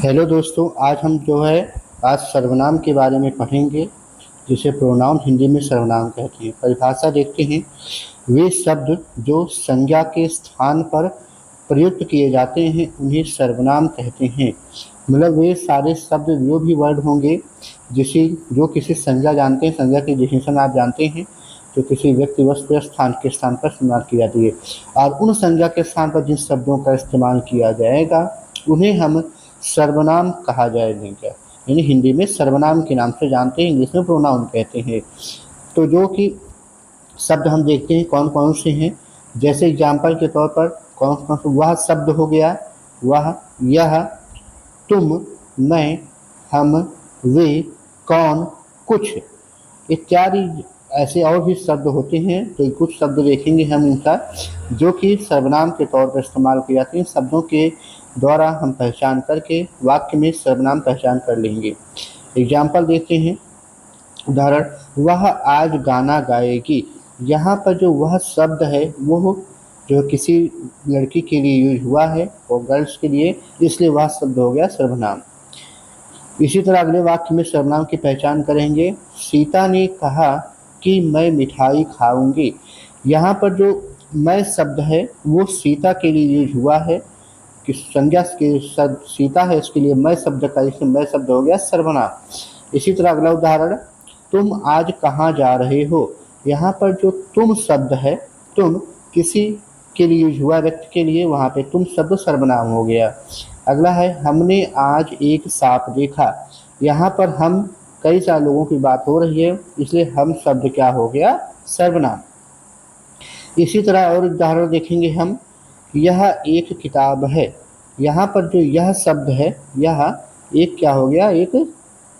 Hello दोस्तों, आज हम आज सर्वनाम के बारे में पढ़ेंगे, जिसे प्रोनाउन हिंदी में सर्वनाम कहते हैं। परिभाषा देखते हैं। वे शब्द जो संज्ञा के स्थान पर प्रयुक्त किए जाते हैं उन्हें सर्वनाम कहते हैं। मतलब वे सारे शब्द जो भी वर्ड होंगे जो किसी संज्ञा जानते हैं, संज्ञा की डिफिनेशन आप जानते हैं, जो किसी व्यक्ति वस्तु या स्थान के स्थान पर इस्तेमाल की जाती है, और उन संज्ञा के स्थान पर जिन शब्दों का इस्तेमाल किया जाएगा उन्हें हम सर्वनाम कहा जाएगा। यानी हिंदी में सर्वनाम के नाम से जानते हैं, इंग्लिश में प्रोनाउन कहते हैं। तो जो कि शब्द हम देखते हैं कौन कौन से हैं, जैसे एग्जाम्पल के तौर पर कौन कौन से वह शब्द हो गया, वह, यह, तुम, मैं, हम, वे, कौन, कुछ इत्यादि ऐसे और भी शब्द होते हैं। तो कुछ शब्द देखेंगे हम इनका, जो कि सर्वनाम के तौर पर इस्तेमाल किए जाते हैं। शब्दों के द्वारा हम पहचान करके वाक्य में सर्वनाम पहचान कर लेंगे। एग्जाम्पल देखते हैं। उदाहरण, वह आज गाना गाएगी। यहाँ पर जो वह शब्द है वो जो किसी लड़की के लिए यूज हुआ है और गर्ल्स के लिए, इसलिए वह शब्द हो गया सर्वनाम। इसी तरह अगले वाक्य में सर्वनाम की पहचान करेंगे। सीता ने कहा कि मैं मिठाई खाऊंगी। यहाँ पर जो मैं शब्द है वो सीता के लिए यूज हुआ है कि संज्ञा के शब्द सीता है, इसके लिए मैं शब्द का, इसमें मैं शब्द हो गया सर्वनाम। इसी तरह अगला उदाहरण, तुम आज कहाँ जा रहे हो। यहाँ पर जो तुम शब्द है, तुम किसी के लिए यूज हुआ, व्यक्ति के लिए, वहाँ पे तुम शब्द सर्वनाम हो गया। अगला है, हमने आज एक सांप देखा। यहाँ पर हम कई सारे लोगों की बात हो रही है, इसलिए हम शब्द क्या हो गया, सर्वनाम। इसी तरह और उदाहरण देखेंगे हम। यह एक किताब है। यहाँ पर जो यह शब्द है, यह एक क्या हो गया, एक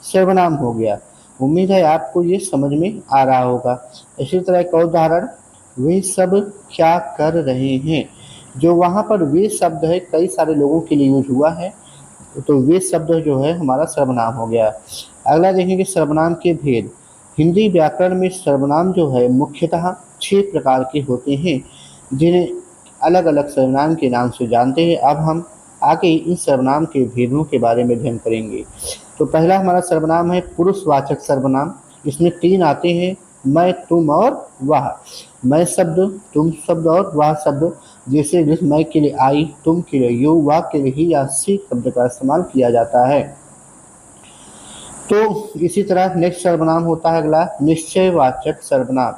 सर्वनाम हो गया। उम्मीद है आपको ये समझ में आ रहा होगा। इसी तरह एक और उदाहरण, वे सब क्या कर रहे हैं। जो वहाँ पर वे शब्द है कई सारे लोगों के लिए यूज हुआ है, तो वे शब्द जो है हमारा सर्वनाम हो गया। अगला देखेंगे सर्वनाम के भेद। हिंदी व्याकरण में सर्वनाम जो है मुख्यतः 6 प्रकार के होते हैं, जिन्हें अलग अलग सर्वनाम के नाम से जानते हैं। अब हम आगे इन सर्वनाम के भेदों के बारे में अध्ययन करेंगे। तो पहला हमारा सर्वनाम है पुरुषवाचक सर्वनाम। इसमें 3 आते हैं, मैं, तुम और वह। मैं शब्द, तुम शब्द और वह शब्द। जैसे मैं के लिए आई, तुम के लिए यू, वह के लिए ही या सी शब्द का इस्तेमाल किया जाता है। तो इसी तरह नेक्स्ट सर्वनाम होता है अगला निश्चयवाचक सर्वनाम।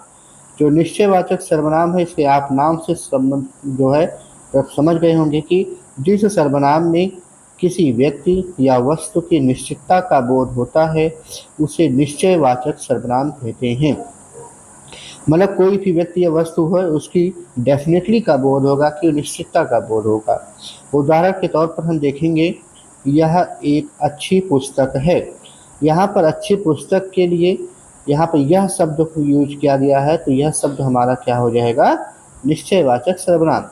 जो निश्चयवाचक सर्वनाम है, इसके आप नाम से संबंध जो है तो समझ गए होंगे कि जिस सर्वनाम में किसी व्यक्ति या वस्तु की निश्चितता का बोध होता है उसे निश्चयवाचक सर्वनाम कहते हैं। मतलब कोई भी व्यक्ति या वस्तु है उसकी डेफिनेटली का बोध होगा कि निश्चितता का बोध होगा। उदाहरण के तौर पर हम देखेंगे, यह एक अच्छी पुस्तक है। यहाँ पर अच्छी पुस्तक के लिए यहाँ पर यह शब्द को यूज किया गया है, तो यह शब्द हमारा क्या हो जाएगा, निश्चयवाचक सर्वनाम।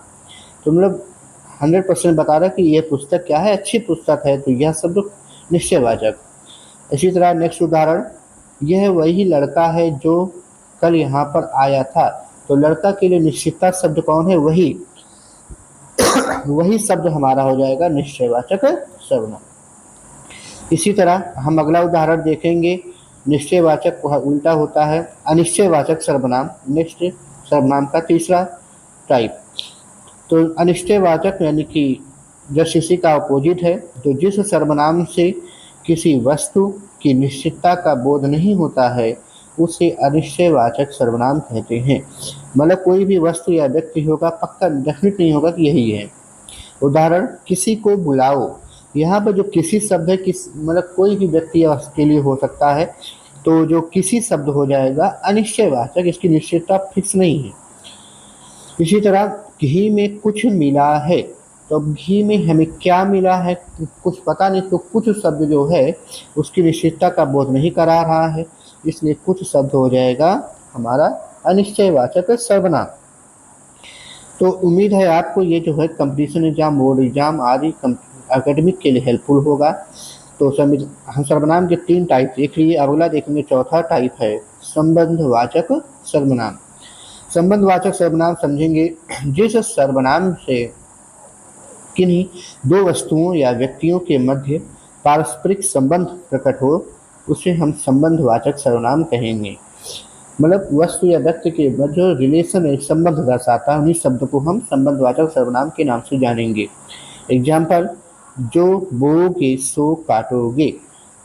तो मतलब 100% बता रहा है कि यह पुस्तक क्या है, अच्छी पुस्तक है, तो यह शब्द निश्चयवाचक। इसी तरह नेक्स्ट उदाहरण, यह वही लड़का है जो कल यहाँ पर आया था। तो लड़का के लिए निश्चितता शब्द कौन है, वही वही शब्द हमारा हो जाएगा निश्चयवाचक सर्वनाम। इसी तरह हम अगला उदाहरण देखेंगे। निश्चयवाचक उल्टा होता है अनिश्चयवाचक सर्वनाम। नेक्स्ट सर्वनाम का तीसरा टाइप। तो अनिश्चयवाचक यानी कि जस्ट इसी का अपोजिट है। तो जिस सर्वनाम से किसी वस्तु की निश्चितता का बोध नहीं होता है उसे अनिश्चयवाचक सर्वनाम कहते हैं। मतलब कोई भी वस्तु या व्यक्ति होगा, पक्का डेफिनेट नहीं होगा कि यही है। उदाहरण, किसी को बुलाओ। यहाँ पर जो किसी शब्द है, मतलब कोई भी व्यक्ति या वस्तु के लिए हो सकता है, तो जो किसी शब्द हो जाएगा अनिश्चयवाचक, इसकी निश्चितता फिक्स नहीं है। इसी तरह घी में कुछ मिला है। तो घी में हमें क्या मिला है कुछ पता नहीं, तो कुछ शब्द जो है उसकी निश्चितता का बोध नहीं करा रहा है, इसलिए कुछ शब्द हो जाएगा हमारा अनिश्चयवाचक सर्वनाम। तो उम्मीद है आपको ये जो है कंपटीशन एग्जाम, बोर्ड एग्जाम आदि एकेडमिक के लिए हेल्पफुल होगा। तो हम सर्वनाम के 3 टाइप देख लिए। अगला देखेंगे चौथा टाइप है संबंधवाचक सर्वनाम। संबंधवाचक सर्वनाम समझेंगे जिस सर्वनाम से किन्हीं 2 वस्तुओं या व्यक्तियों के मध्य पारस्परिक संबंध प्रकट हो उसे हम संबंधवाचक सर्वनाम कहेंगे। मतलब वस्तु या व्यक्ति के मध्य जो रिलेशन है, संबंध दर्शाता है, उन्हीं शब्द को हम संबंधवाचक सर्वनाम के नाम से जानेंगे। एग्जाम्पल, जो बोओगे सो काटोगे।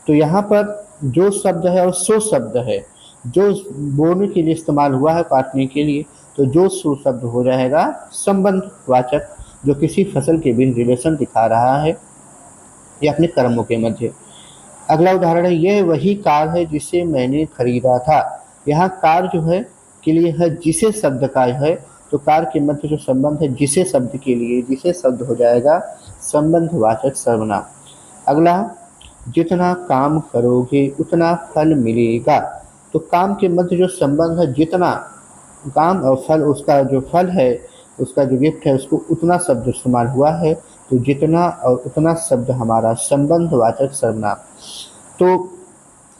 तो यहाँ पर जो शब्द है और सो शब्द है, जो बोने के लिए इस्तेमाल हुआ है काटने के लिए, तो जो सो शब्द हो जाएगा संबंधवाचक, जो किसी फसल के बीच रिलेशन दिखा रहा है या अपने कर्मों के मध्य। अगला उदाहरण है, यह वही कार है जिसे मैंने खरीदा था। यहाँ कार जो है के लिए है जिसे शब्द का है, तो कार के मध्य जो संबंध है जिसे शब्द के लिए, जिसे शब्द हो जाएगा संबंधवाचक सर्वनाम। अगला, जितना काम करोगे उतना फल मिलेगा। तो काम के मध्य जो संबंध है जितना, काम और फल, उसका जो फल है, उसका जो गिफ्ट है, उसको उतना शब्द इस्तेमाल हुआ है, तो जितना और उतना शब्द हमारा संबंधवाचक सर्वनाम। तो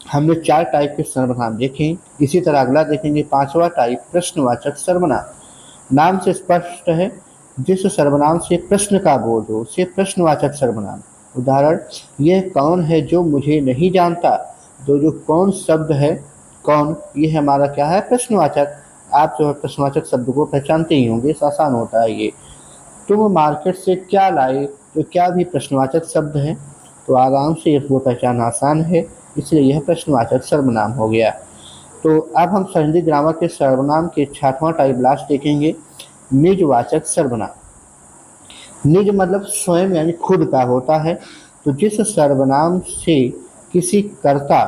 हमने 4 टाइप के सर्वनाम देखे। इसी तरह अगला देखेंगे 5वां टाइप प्रश्नवाचक सर्वनाम। नाम से स्पष्ट है, जिस सर्वनाम से प्रश्न का बोध हो उसे प्रश्नवाचक सर्वनाम। उदाहरण, यह कौन है जो मुझे नहीं जानता। तो जो कौन शब्द है, कौन, ये हमारा क्या है, प्रश्नवाचक। आप जो है प्रश्नवाचक शब्द को पहचानते ही होंगे, आसान होता है ये। तुम मार्केट से क्या लाए, तो क्या भी प्रश्नवाचक शब्द है, तो आराम से इसको पहचानना आसान है, इसलिए यह प्रश्नवाचक सर्वनाम हो गया। तो अब हम संधि ग्रामर के सर्वनाम के 6वां टाइप लास्ट देखेंगे, निजवाचक सर्वनाम। निज मतलब स्वयं यानी खुद का होता है। तो जिस सर्वनाम से किसी कर्ता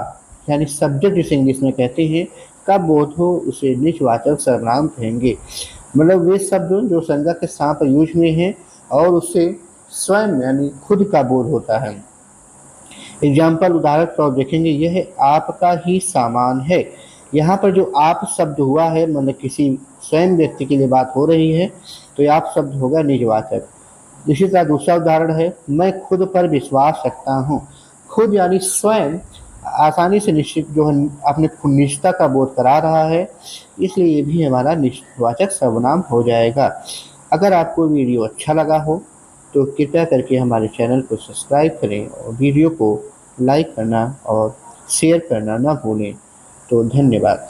यानी सब्जेक्ट जिसे इंग्लिश में कहते हैं का बोध हो उसे निजवाचक सर्वनाम कहेंगे। मतलब वे शब्द जो संज्ञा के स्थान पर यूज में हैं और उससे स्वयं यानी खुद का बोध होता है। एग्जाम्पल, उदाहरण तौर देखेंगे, यह आपका ही सामान है। यहाँ पर जो आप शब्द हुआ है, मतलब किसी स्वयं व्यक्ति के लिए बात हो रही है, तो ये आप शब्द होगा निजवाचक। इसी तरह दूसरा उदाहरण है, मैं खुद पर विश्वास रखता हूँ। खुद यानी स्वयं आसानी से निश्चित जो है अपने निजता का बोध करा रहा है, इसलिए ये भी हमारा निजवाचक सर्वनाम हो जाएगा। अगर आपको वीडियो अच्छा लगा हो तो कृपया करके हमारे चैनल को सब्सक्राइब करें और वीडियो को लाइक करना और शेयर करना ना भूलें। तो धन्यवाद।